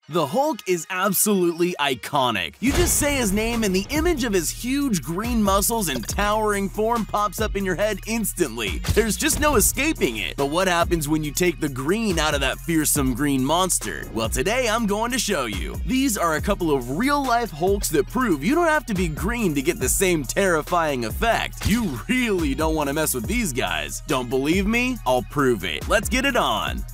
The Hulk is absolutely iconic. You just say his name and the image of his huge green muscles and towering form pops up in your head instantly. There's just no escaping it. But what happens when you take the green out of that fearsome green monster? Well, today I'm going to show you. These are a couple of real-life Hulks that prove you don't have to be green to get the same terrifying effect. You really don't want to mess with these guys. Don't believe me? I'll prove it. Let's get it on.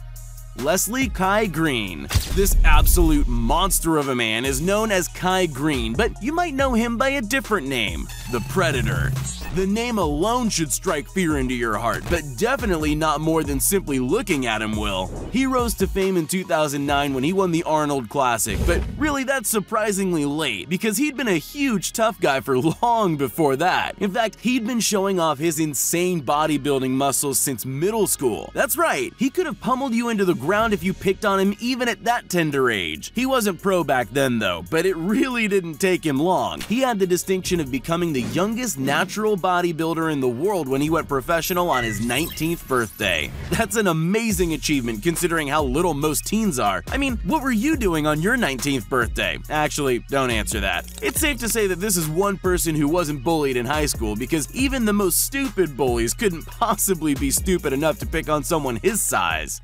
Leslie Kai Greene. This absolute monster of a man is known as Kai Greene, but you might know him by a different name, the Predator. The name alone should strike fear into your heart, but definitely not more than simply looking at him will. He rose to fame in 2009 when he won the Arnold Classic, but really that's surprisingly late because he'd been a huge tough guy for long before that. In fact, he'd been showing off his insane bodybuilding muscles since middle school. That's right, he could have pummeled you into the ground if you picked on him even at that tender age. He wasn't pro back then though, but it really didn't take him long. He had the distinction of becoming the youngest natural bodybuilder in the world when he went professional on his 19th birthday. That's an amazing achievement considering how little most teens are. I mean, what were you doing on your 19th birthday? Actually, don't answer that. It's safe to say that this is one person who wasn't bullied in high school because even the most stupid bullies couldn't possibly be stupid enough to pick on someone his size.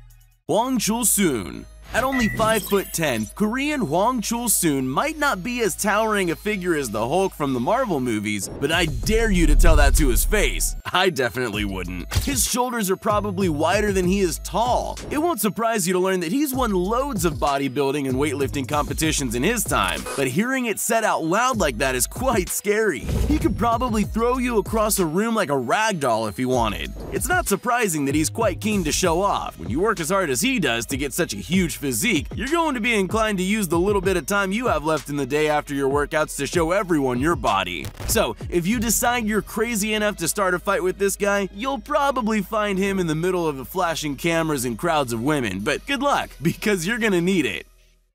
Hwang Chul-soon. At only 5'10", Korean Hwang Chul-soon might not be as towering a figure as the Hulk from the Marvel movies, but I dare you to tell that to his face. I definitely wouldn't. His shoulders are probably wider than he is tall. It won't surprise you to learn that he's won loads of bodybuilding and weightlifting competitions in his time, but hearing it said out loud like that is quite scary. He could probably throw you across a room like a rag doll if he wanted. It's not surprising that he's quite keen to show off. When you work as hard as he does to get such a huge physique, you're going to be inclined to use the little bit of time you have left in the day after your workouts to show everyone your body. So, if you decide you're crazy enough to start a fight with this guy, you'll probably find him in the middle of the flashing cameras and crowds of women, but good luck, because you're gonna need it.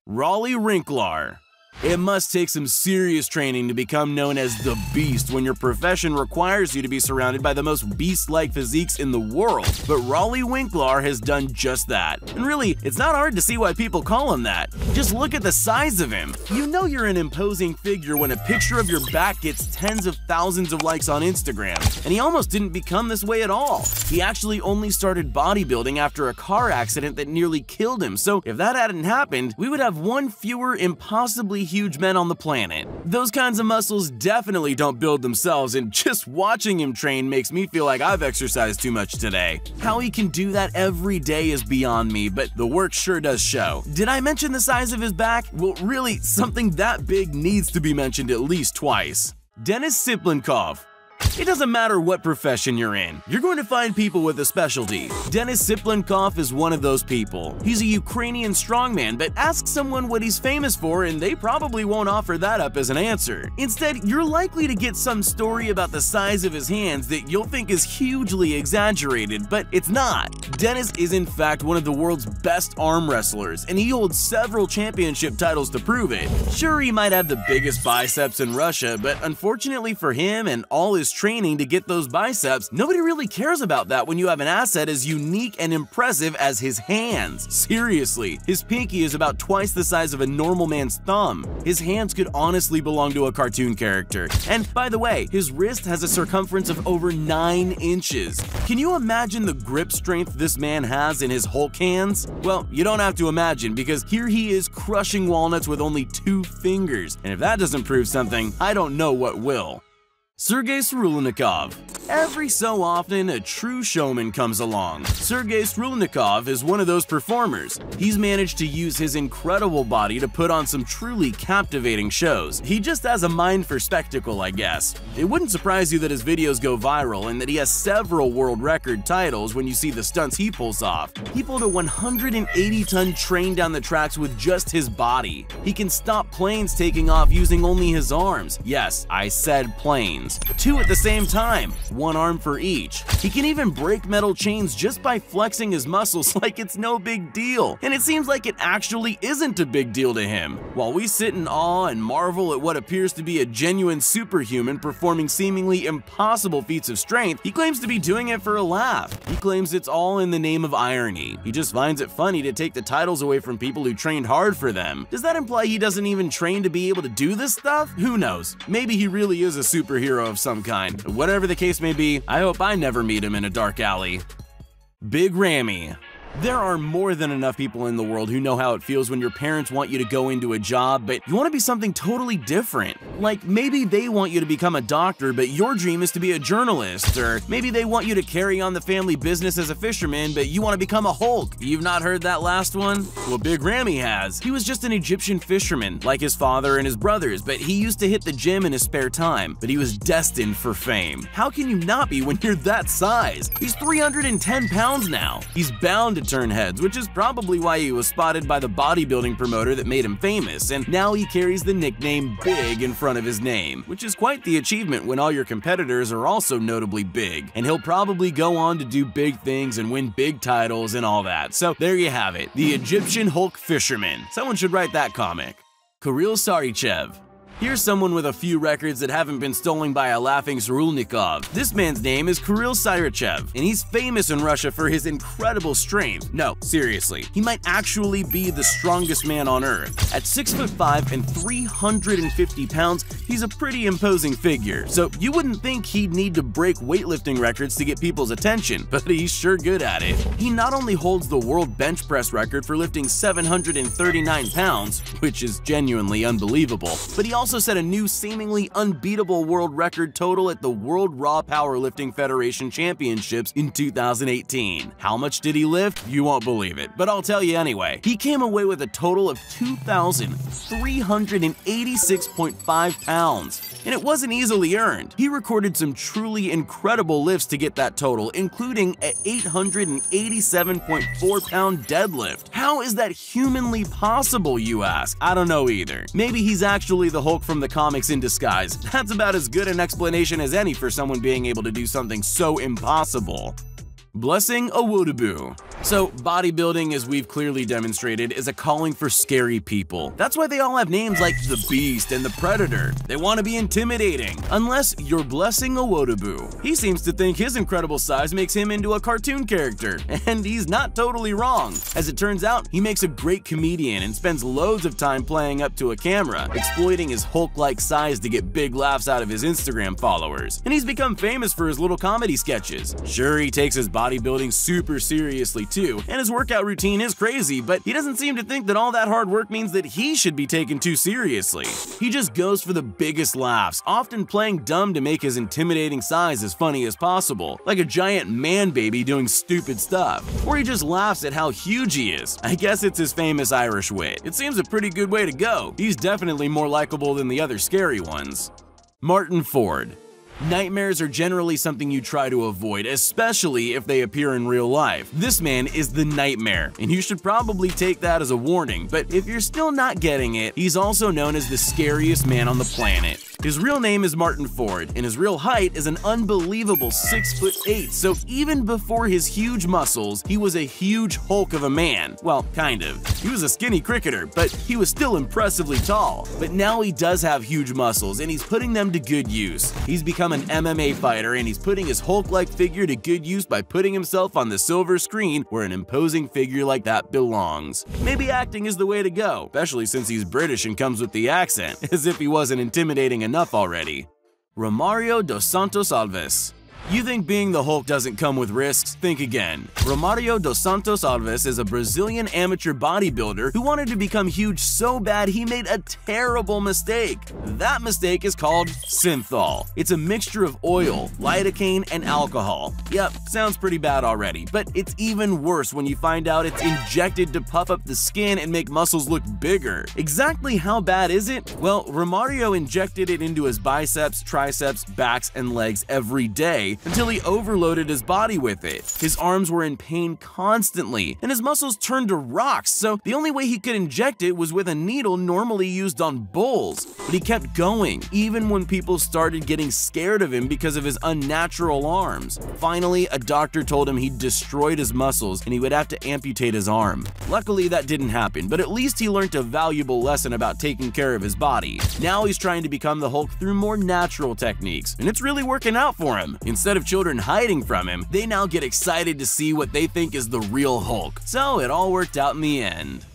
Rolly Rinklar. It must take some serious training to become known as the Beast when your profession requires you to be surrounded by the most beast-like physiques in the world. But Rolly Rinklar has done just that. And really, it's not hard to see why people call him that. Just look at the size of him. You know you're an imposing figure when a picture of your back gets tens of thousands of likes on Instagram. And he almost didn't become this way at all. He actually only started bodybuilding after a car accident that nearly killed him. So if that hadn't happened, we would have one fewer impossibly huge men on the planet. Those kinds of muscles definitely don't build themselves, and just watching him train makes me feel like I've exercised too much today. How he can do that every day is beyond me, but the work sure does show. Did I mention the size of his back? Well, really, something that big needs to be mentioned at least twice. Denis Siplinkov. It doesn't matter what profession you're in, you're going to find people with a specialty. Denis Siplinkov is one of those people. He's a Ukrainian strongman, but ask someone what he's famous for and they probably won't offer that up as an answer. Instead, you're likely to get some story about the size of his hands that you'll think is hugely exaggerated, but it's not. Denis is in fact one of the world's best arm wrestlers, and he holds several championship titles to prove it. Sure, he might have the biggest biceps in Russia, but unfortunately for him and all his training to get those biceps, nobody really cares about that when you have an asset as unique and impressive as his hands. Seriously, his pinky is about twice the size of a normal man's thumb. His hands could honestly belong to a cartoon character. And by the way, his wrist has a circumference of over 9 inches. Can you imagine the grip strength this man has in his Hulk hands? Well, you don't have to imagine, because here he is crushing walnuts with only 2 fingers. And if that doesn't prove something, I don't know what will. Sergey Sorulinikov. Every so often, a true showman comes along. Sergey Sorulinikov is one of those performers. He's managed to use his incredible body to put on some truly captivating shows. He just has a mind for spectacle, I guess. It wouldn't surprise you that his videos go viral and that he has several world record titles when you see the stunts he pulls off. He pulled a 180-ton train down the tracks with just his body. He can stop planes taking off using only his arms. Yes, I said planes. 2 at the same time. one arm for each. He can even break metal chains just by flexing his muscles like it's no big deal, and it seems like it actually isn't a big deal to him. While we sit in awe and marvel at what appears to be a genuine superhuman performing seemingly impossible feats of strength, he claims to be doing it for a laugh. He claims it's all in the name of irony. He just finds it funny to take the titles away from people who trained hard for them. Does that imply he doesn't even train to be able to do this stuff? Who knows? Maybe he really is a superhero of some kind. Whatever the case may be, I hope I never meet him in a dark alley. Big Ramy. There are more than enough people in the world who know how it feels when your parents want you to go into a job, but you want to be something totally different. Like, maybe they want you to become a doctor, but your dream is to be a journalist. Or maybe they want you to carry on the family business as a fisherman, but you want to become a Hulk. You've not heard that last one? Well, Big Ramy has. He was just an Egyptian fisherman, like his father and his brothers, but he used to hit the gym in his spare time. But he was destined for fame. How can you not be when you're that size? He's 310 pounds now. He's bound to turn heads, which is probably why he was spotted by the bodybuilding promoter that made him famous, and now he carries the nickname Big in front of his name, which is quite the achievement when all your competitors are also notably big, and he'll probably go on to do big things and win big titles and all that. So there you have it, the Egyptian Hulk fisherman. Someone should write that comic. Karil Sarichev. Here's someone with a few records that haven't been stolen by a laughing Sorulinikov. This man's name is Karil Sarichev, and he's famous in Russia for his incredible strength. No, seriously, he might actually be the strongest man on earth. At 6'5" and 350 pounds, he's a pretty imposing figure, so you wouldn't think he'd need to break weightlifting records to get people's attention, but he's sure good at it. He not only holds the world bench press record for lifting 739 pounds, which is genuinely unbelievable, but he also set a new seemingly unbeatable world record total at the World Raw Powerlifting Federation Championships in 2018. How much did he lift? You won't believe it, but I'll tell you anyway. He came away with a total of 2,386.5 pounds, and it wasn't easily earned. He recorded some truly incredible lifts to get that total, including an 887.4 pound deadlift. How is that humanly possible, you ask? I don't know either. Maybe he's actually the Hulk from the comics in disguise. That's about as good an explanation as any for someone being able to do something so impossible. Blessing a Wodaboo. So, bodybuilding, as we've clearly demonstrated, is a calling for scary people. That's why they all have names like the Beast and the Predator. They want to be intimidating. Unless you're blessing a Wodaboo. He seems to think his incredible size makes him into a cartoon character, and he's not totally wrong. As it turns out, he makes a great comedian and spends loads of time playing up to a camera, exploiting his Hulk-like size to get big laughs out of his Instagram followers. And he's become famous for his little comedy sketches. Sure, he takes his bodybuilding super seriously too, and his workout routine is crazy, but he doesn't seem to think that all that hard work means that he should be taken too seriously. He just goes for the biggest laughs, often playing dumb to make his intimidating size as funny as possible, like a giant man baby doing stupid stuff. Or he just laughs at how huge he is. I guess it's his famous Irish wit. It seems a pretty good way to go. He's definitely more likable than the other scary ones. Martin Ford. Nightmares are generally something you try to avoid, especially if they appear in real life. This man is the Nightmare, and you should probably take that as a warning, but if you're still not getting it, he's also known as the scariest man on the planet. His real name is Martin Ford, and his real height is an unbelievable 6'8", so even before his huge muscles, he was a huge hulk of a man. Well, kind of. He was a skinny cricketer, but he was still impressively tall. But now he does have huge muscles, and he's putting them to good use. He's become an MMA fighter, and he's putting his Hulk-like figure to good use by putting himself on the silver screen where an imposing figure like that belongs. Maybe acting is the way to go, especially since he's British and comes with the accent, as if he wasn't intimidating enough already. Romario dos Santos Alves. You think being the Hulk doesn't come with risks? Think again. Romario dos Santos Alves is a Brazilian amateur bodybuilder who wanted to become huge so bad he made a terrible mistake. That mistake is called synthol. It's a mixture of oil, lidocaine, and alcohol. Yep, sounds pretty bad already, but it's even worse when you find out it's injected to puff up the skin and make muscles look bigger. Exactly how bad is it? Well, Romario injected it into his biceps, triceps, backs, and legs every day, slowly until he overloaded his body with it. His arms were in pain constantly, and his muscles turned to rocks, so the only way he could inject it was with a needle normally used on bulls. But he kept going, even when people started getting scared of him because of his unnatural arms. Finally, a doctor told him he'd destroyed his muscles and he would have to amputate his arm. Luckily, that didn't happen, but at least he learned a valuable lesson about taking care of his body. Now he's trying to become the Hulk through more natural techniques, and it's really working out for him. Instead of children hiding from him, they now get excited to see what they think is the real Hulk. So it all worked out in the end.